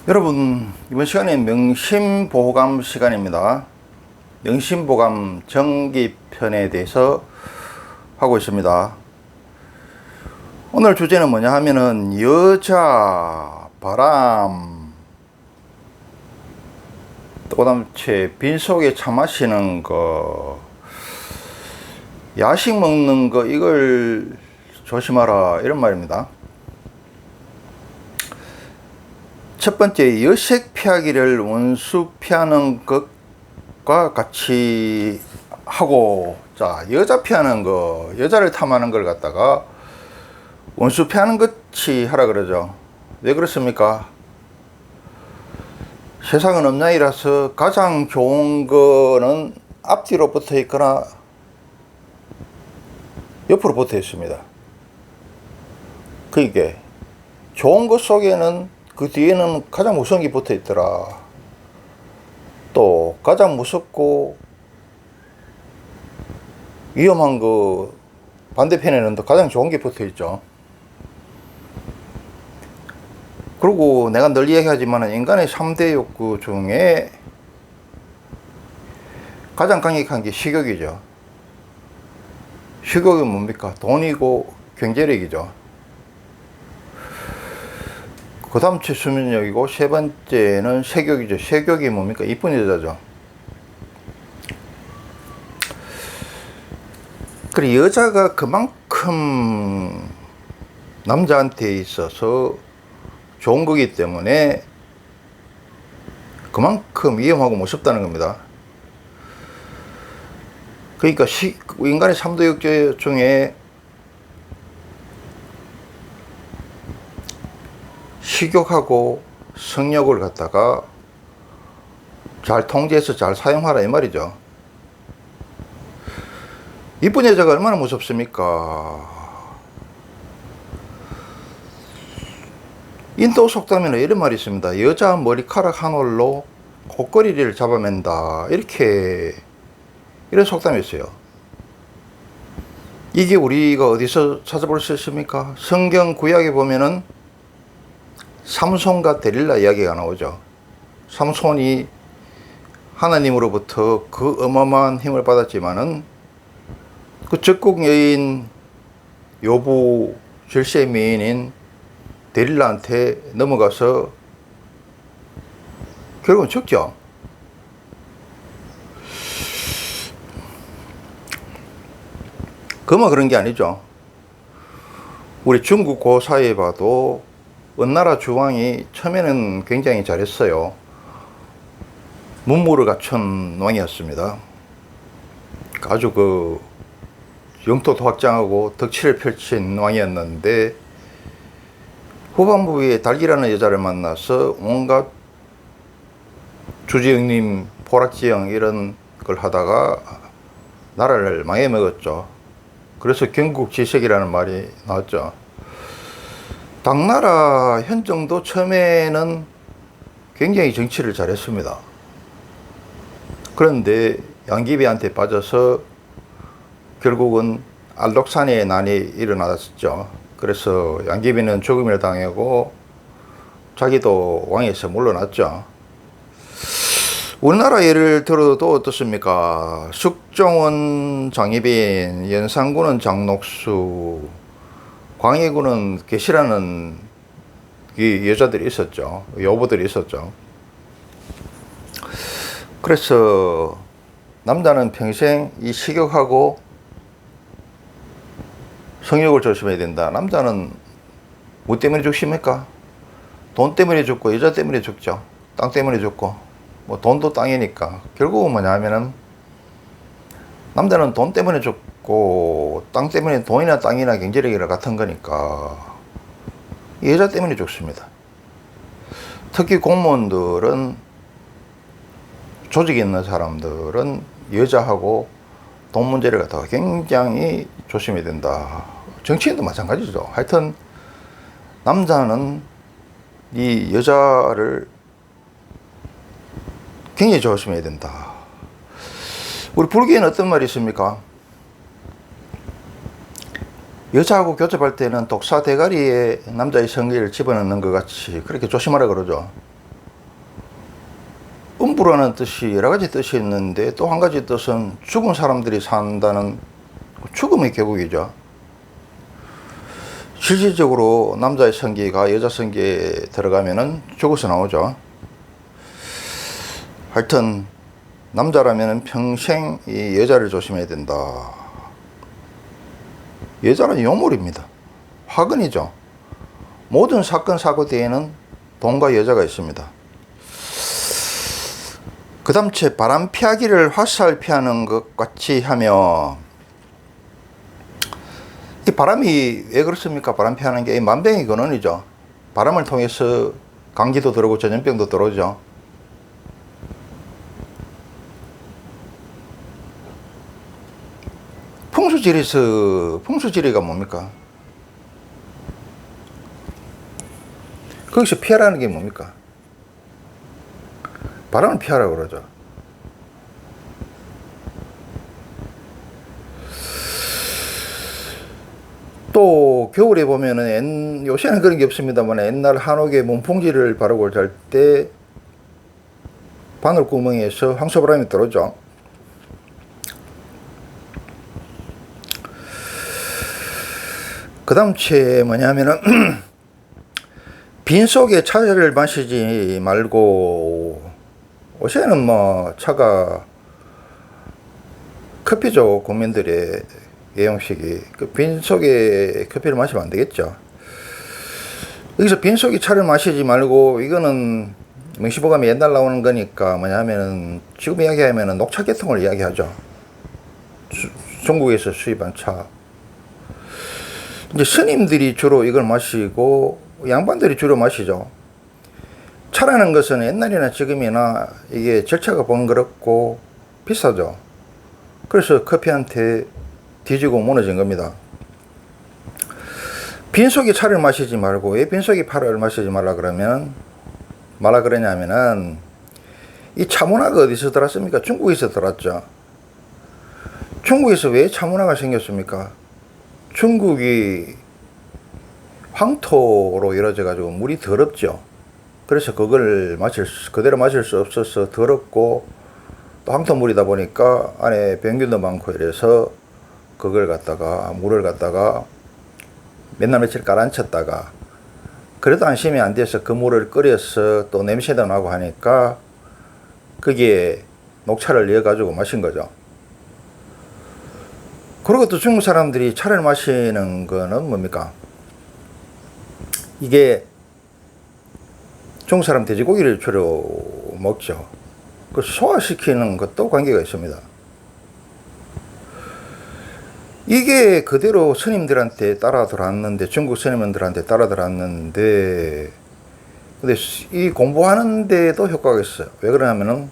여러분, 이번 시간에 명심보감 시간입니다. 명심보감 정기편에 대해서 하고 있습니다. 오늘 주제는 뭐냐 하면은 여자, 바람, 또 그다음에 빈속에 차 마시는 거, 야식 먹는 거, 이걸 조심하라, 이런 말입니다. 첫 번째, 여색 피하기를 원수 피하는 것과 같이 하고, 자, 여자 피하는 거, 여자를 탐하는 걸 갖다가 원수 피하는 것이 하라 그러죠. 왜 그렇습니까? 세상은 업장이라서 가장 좋은 거는 앞뒤로 붙어 있거나 옆으로 붙어 있습니다. 그러니까 좋은 것 속에는 그 뒤에는 가장 무서운 게 붙어 있더라. 또 가장 무섭고 위험한 거 반대편에는 또 가장 좋은 게 붙어 있죠. 그리고 내가 늘 이야기하지만 인간의 3대 욕구 중에 가장 강력한 게 식욕이죠. 식욕이 뭡니까? 돈이고 경제력이죠. 그 다음 수면력이고, 세 번째는 색욕이죠. 색욕이 뭡니까? 이쁜 여자죠. 그리고 여자가 그만큼 남자한테 있어서 좋은 거기 때문에 그만큼 위험하고 무섭다는 겁니다. 그러니까 인간의 3대 욕구 중에 식욕하고 성욕을 갖다가 잘 통제해서 잘 사용하라, 이 말이죠. 이쁜 여자가 얼마나 무섭습니까? 인도 속담에는 이런 말이 있습니다. 여자 머리카락 한 올로 코끼리를 잡아맨다, 이런 속담이 있어요. 이게 우리가 어디서 찾아볼 수 있습니까? 성경 구약에 보면은 삼손과 데릴라 이야기가 나오죠. 삼손이 하나님으로부터 그 어마어마한 힘을 받았지만은 그 적국 여인 요부 절세 미인인 데릴라한테 넘어가서 결국은 죽죠. 그만 그런 게 아니죠. 우리 중국 고사에 봐도 은나라 주왕이 처음에는 굉장히 잘했어요. 문무를 갖춘 왕이었습니다. 아주 영토도 확장하고 덕치를 펼친 왕이었는데, 후반부에 달기라는 여자를 만나서 온갖 주지응님, 포락지형 이런 걸 하다가 나라를 망해먹었죠. 그래서 경국지색이라는 말이 나왔죠. 당나라 현정도 처음에는 굉장히 정치를 잘했습니다. 그런데 양귀비한테 빠져서 결국은 알록산의 난이 일어났었죠. 그래서 양귀비는 죽음을 당하고 자기도 왕에서 물러났죠. 우리나라 예를 들어도 어떻습니까? 숙종은 장희빈, 연산군은 장녹수, 광해군은 계시라는 이 여자들이 있었죠. 여보들이 있었죠. 그래서 남자는 평생 이 식욕하고 성욕을 조심해야 된다. 남자는 뭐 때문에 죽습니까? 돈 때문에 죽고 여자 때문에 죽죠. 땅 때문에 죽고. 뭐 돈도 땅이니까. 결국은 뭐냐 하면은 남자는 돈 때문에 죽고 땅 때문에, 돈이나 땅이나 경제력이나 같은 거니까 여자 때문에 죽습니다. 특히 공무원들은, 조직에 있는 사람들은 여자하고 돈 문제를 갖다가 굉장히 조심해야 된다. 정치인도 마찬가지죠. 하여튼 남자는 이 여자를 굉장히 조심해야 된다. 우리 불교에는 어떤 말이 있습니까? 여자하고 교접할 때는 독사 대가리에 남자의 성기를 집어넣는 것 같이 그렇게 조심하라 그러죠. 음부라는 뜻이 여러 가지 뜻이 있는데 또 한 가지 뜻은 죽은 사람들이 산다는 죽음의 계곡이죠. 실질적으로 남자의 성기가 여자 성기에 들어가면은 죽어서 나오죠. 하여튼 남자라면 평생 이 여자를 조심해야 된다. 여자는 요물입니다. 화근이죠. 모든 사건 사고 뒤에는 돈과 여자가 있습니다. 그 다음 바람 피하기를 화살피하는 것 같이 하며, 이 바람이 왜 그렇습니까? 바람 피하는 게 만병의 근원이죠. 바람을 통해서 감기도 들어오고 전염병도 들어오죠. 풍수지리가 뭡니까? 거기서 피하라는 게 뭡니까? 바람을 피하라고 그러죠. 또 겨울에 보면은 요새는 그런 게 없습니다만 옛날 한옥에 문풍지를 바르고 잘 때 바늘구멍에서 황소바람이 들어오죠. 그 다음 뭐냐면은 빈속에 차를 마시지 말고, 요새는 뭐 차가 커피죠. 국민들의 예용식이. 그 빈속에 커피를 마시면 안 되겠죠. 여기서 빈속에 차를 마시지 말고, 이거는 명시보감이 옛날 나오는 거니까 뭐냐면은 지금 이야기하면은 녹차 계통을 이야기하죠. 중국에서 수입한 차. 이제 스님들이 주로 이걸 마시고 양반들이 주로 마시죠. 차라는 것은 옛날이나 지금이나 이게 절차가 번거롭고 비싸죠. 그래서 커피한테 뒤지고 무너진 겁니다. 빈속에 차를 마시지 말고, 왜 빈속에 차를 마시지 말라 그러냐면은 이 차문화가 어디서 들었습니까? 중국에서 들었죠. 중국에서 왜 차문화가 생겼습니까? 중국이 황토로 이루어져 가지고 물이 더럽죠. 그래서 그걸 그대로 마실 수 없어서 더럽고, 또 황토물이다 보니까 안에 병균도 많고 이래서 그걸 갖다가 물을 갖다가 몇날 며칠 깔아앉혔다가, 그래도 안심이 안 돼서 그 물을 끓여서 또 냄새도 나고 하니까 거기에 녹차를 넣어 가지고 마신 거죠. 그리고 또 중국 사람들이 차를 마시는 거는 뭡니까? 이게 중국 사람 돼지고기를 주로 먹죠. 그 소화시키는 것도 관계가 있습니다. 이게 그대로 스님들한테 따라 들어왔는데, 중국 스님들한테 따라 들어왔는데, 근데 이 공부하는 데도 효과가 있어요. 왜 그러냐면은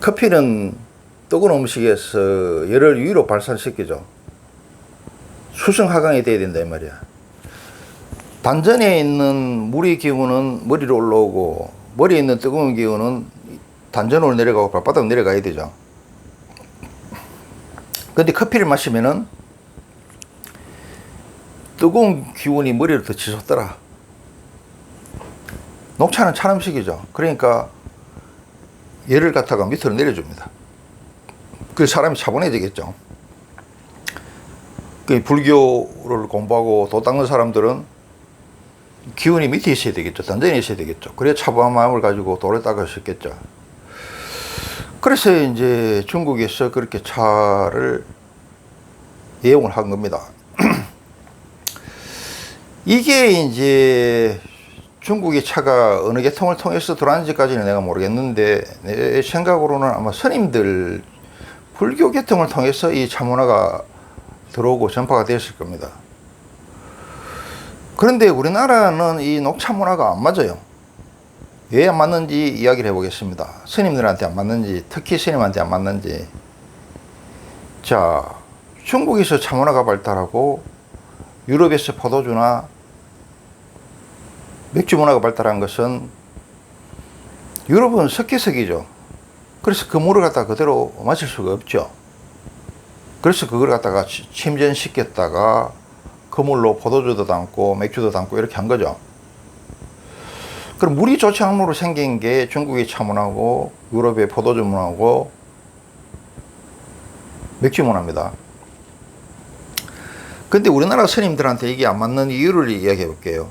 커피는 뜨거운 음식에서 열을 위로 발산시키죠. 수승하강이 돼야 된다 이 말이야. 단전에 있는 물의 기운은 머리로 올라오고, 머리에 있는 뜨거운 기운은 단전으로 내려가고 발바닥으로 내려가야 되죠. 근데 커피를 마시면은 뜨거운 기운이 머리를 더 치솟더라. 녹차는 찬 음식이죠. 그러니까 열을 갖다가 밑으로 내려줍니다. 그 사람이 차분해지겠죠. 그 불교를 공부하고 도 닦는 사람들은 기운이 밑에 있어야 되겠죠. 단전에 있어야 되겠죠. 그래야 차분한 마음을 가지고 도를 닦을 수 있겠죠. 그래서 이제 중국에서 그렇게 차를 예용을 한 겁니다. 이게 이제 중국의 차가 어느 계통을 통해서 들어왔는지까지는 내가 모르겠는데, 내 생각으로는 아마 스님들 불교 계통을 통해서 이 차문화가 들어오고 전파가 되었을 겁니다. 그런데 우리나라는 이 녹차 문화가 안 맞아요. 왜 안 맞는지 이야기를 해보겠습니다. 스님들한테 안 맞는지, 특히 스님한테 안 맞는지. 자, 중국에서 차 문화가 발달하고 유럽에서 포도주나 맥주 문화가 발달한 것은, 유럽은 석회석이죠. 그래서 그 물을 갖다가 그대로 마실 수가 없죠. 그래서 그걸 갖다가 침전시켰다가 그 물로 포도주도 담고 맥주도 담고 이렇게 한 거죠. 그럼 물이 좋지 않으로 생긴 게 중국의 차문하고 유럽의 포도주 문화고 맥주 문화입니다. 근데 우리나라 스님들한테 이게 안 맞는 이유를 이야기해 볼게요.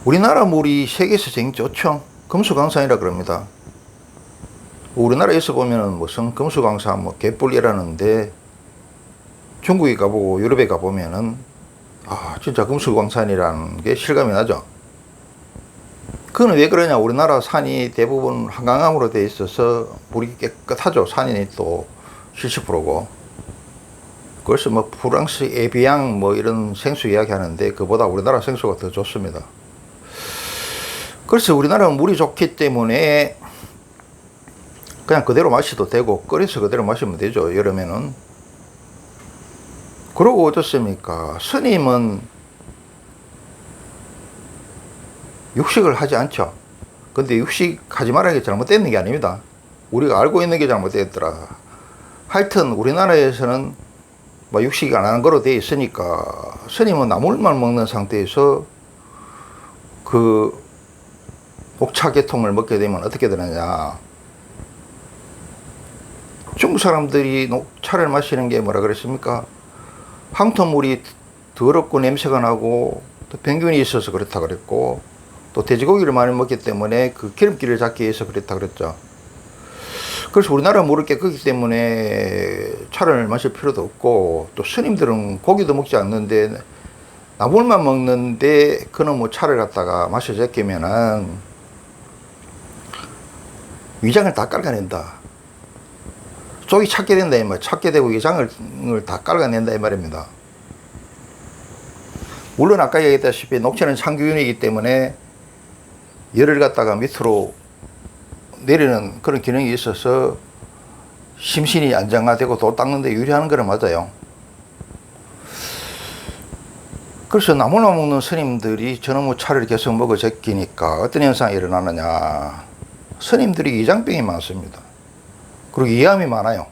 우리나라 물이 세계에서 제일 좋죠. 금수강산이라 그럽니다. 우리나라에서 보면은 무슨 금수강산 뭐 개뿔이라는데 중국에 가보고 유럽에 가보면은 진짜 금수강산이라는 게 실감이 나죠. 그건 왜 그러냐. 우리나라 산이 대부분 한강암으로 되어 있어서 물이 깨끗하죠. 산이 또 70%고. 그래서 뭐 프랑스 에비앙 뭐 이런 생수 이야기 하는데 그보다 우리나라 생수가 더 좋습니다. 그래서 우리나라는 물이 좋기 때문에 그냥 그대로 마셔도 되고 끓여서 그대로 마시면 되죠. 여름에는. 그러고 어떻습니까? 스님은 육식을 하지 않죠. 근데 육식하지 말라는 게 잘못된 게 아닙니다. 우리가 알고 있는 게 잘못됐더라. 하여튼 우리나라에서는 뭐 육식 안 하는 거로 되어 있으니까 스님은 나물만 먹는 상태에서 그 녹차계통을 먹게 되면 어떻게 되느냐. 중국 사람들이 녹차를 마시는 게 뭐라 그랬습니까? 황토물이 더럽고 냄새가 나고 또 병균이 있어서 그렇다 그랬고 또 돼지고기를 많이 먹기 때문에 그 기름기를 잡기 위해서 그랬다 그랬죠. 그래서 우리나라 물을 깨끗기 때문에 차를 마실 필요도 없고 또 스님들은 고기도 먹지 않는데 나물만 먹는데 그는 뭐 차를 갖다가 마셔 제끼면은 위장을 다 깔아낸다. 쪽이 찾게 된다 이 말. 찾게 되고 위장을 다 깔아낸다 이 말입니다. 물론 아까 얘기했다시피 녹차는 상균이기 때문에 열을 갖다가 밑으로 내리는 그런 기능이 있어서 심신이 안정화되고 도 닦는 데 유리한 거는 맞아요. 그래서 나물만 먹는 스님들이 저놈의 차를 계속 먹어 제끼니까 어떤 현상이 일어나느냐. 스님들이 위장병이 많습니다. 그리고 이암이 많아요.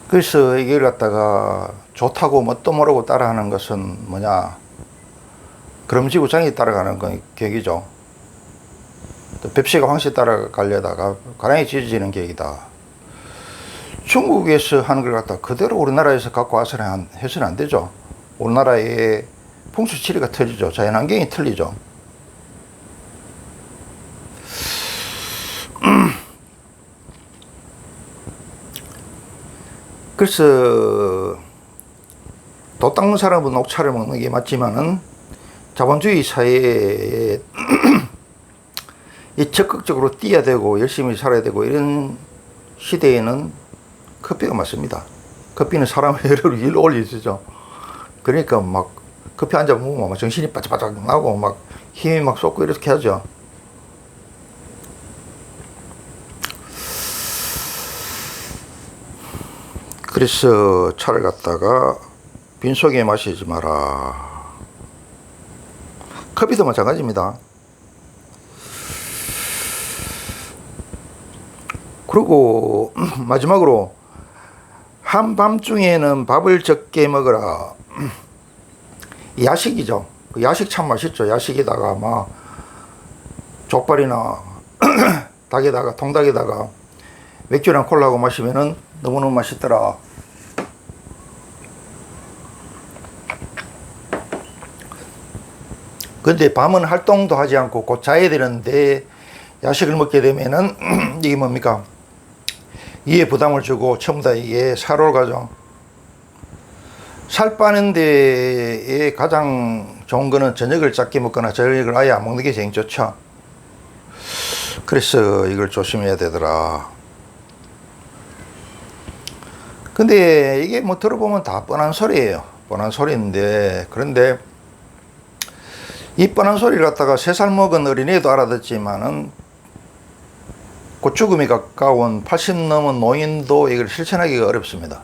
그래서 이걸 갖다가 좋다고 뭣도 모르고 따라하는 것은 뭐냐. 그럼지구장이 따라가는 건 계기죠. 또 뱁새가 황새 따라가려다가 가랑이 찢어지는 계기다. 중국에서 하는 걸 갖다 그대로 우리나라에서 갖고 와서는 해서는 안 되죠. 우리나라의 풍수지리가 틀리죠. 자연환경이 틀리죠. 그래서 도 닦는 사람은 녹차를 먹는 게 맞지만은 자본주의 사회에 적극적으로 뛰어야 되고 열심히 살아야 되고 이런 시대에는 커피가 맞습니다. 커피는 사람의 열을 일로 올리죠. 그러니까 막 커피 한 잔 먹으면 막 정신이 바짝바짝 나고 막 힘이 막 솟고 이렇게 하죠. 그래서 차를 갖다가 빈속에 마시지 마라. 커피도 마찬가지입니다. 그리고 마지막으로 한밤중에는 밥을 적게 먹어라. 야식이죠. 그 야식 참 맛있죠. 야식에다가 막 족발이나 닭에다가 통닭에다가 맥주랑 콜라하고 마시면은 너무너무 맛있더라. 근데 밤은 활동도 하지 않고 곧 자야 되는데 야식을 먹게 되면은 이게 뭡니까? 이에 부담을 주고 전부 다 이게 살올 가죠. 살 빠는 데에 가장 좋은 거는 저녁을 작게 먹거나 저녁을 아예 안 먹는 게 제일 좋죠. 그래서 이걸 조심해야 되더라. 근데 이게 뭐 들어보면 다 뻔한 소리예요. 뻔한 소리인데, 그런데 이 뻔한 소리를 갖다가 3살 먹은 어린애도 알아듣지만은 곧 죽음이 가까운 80 넘은 노인도 이걸 실천하기가 어렵습니다.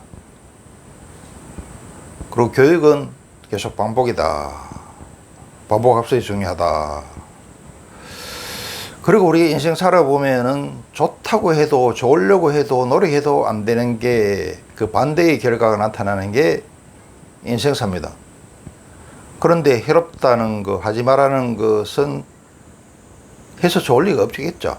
그리고 교육은 계속 반복이다. 반복학습이 중요하다. 그리고 우리 인생 살아보면은 좋다고 해도 좋으려고 해도 노력해도 안 되는 게 그 반대의 결과가 나타나는 게 인생사입니다. 그런데 해롭다는 거 하지 말라는 것은 해서 좋을 리가 없겠죠.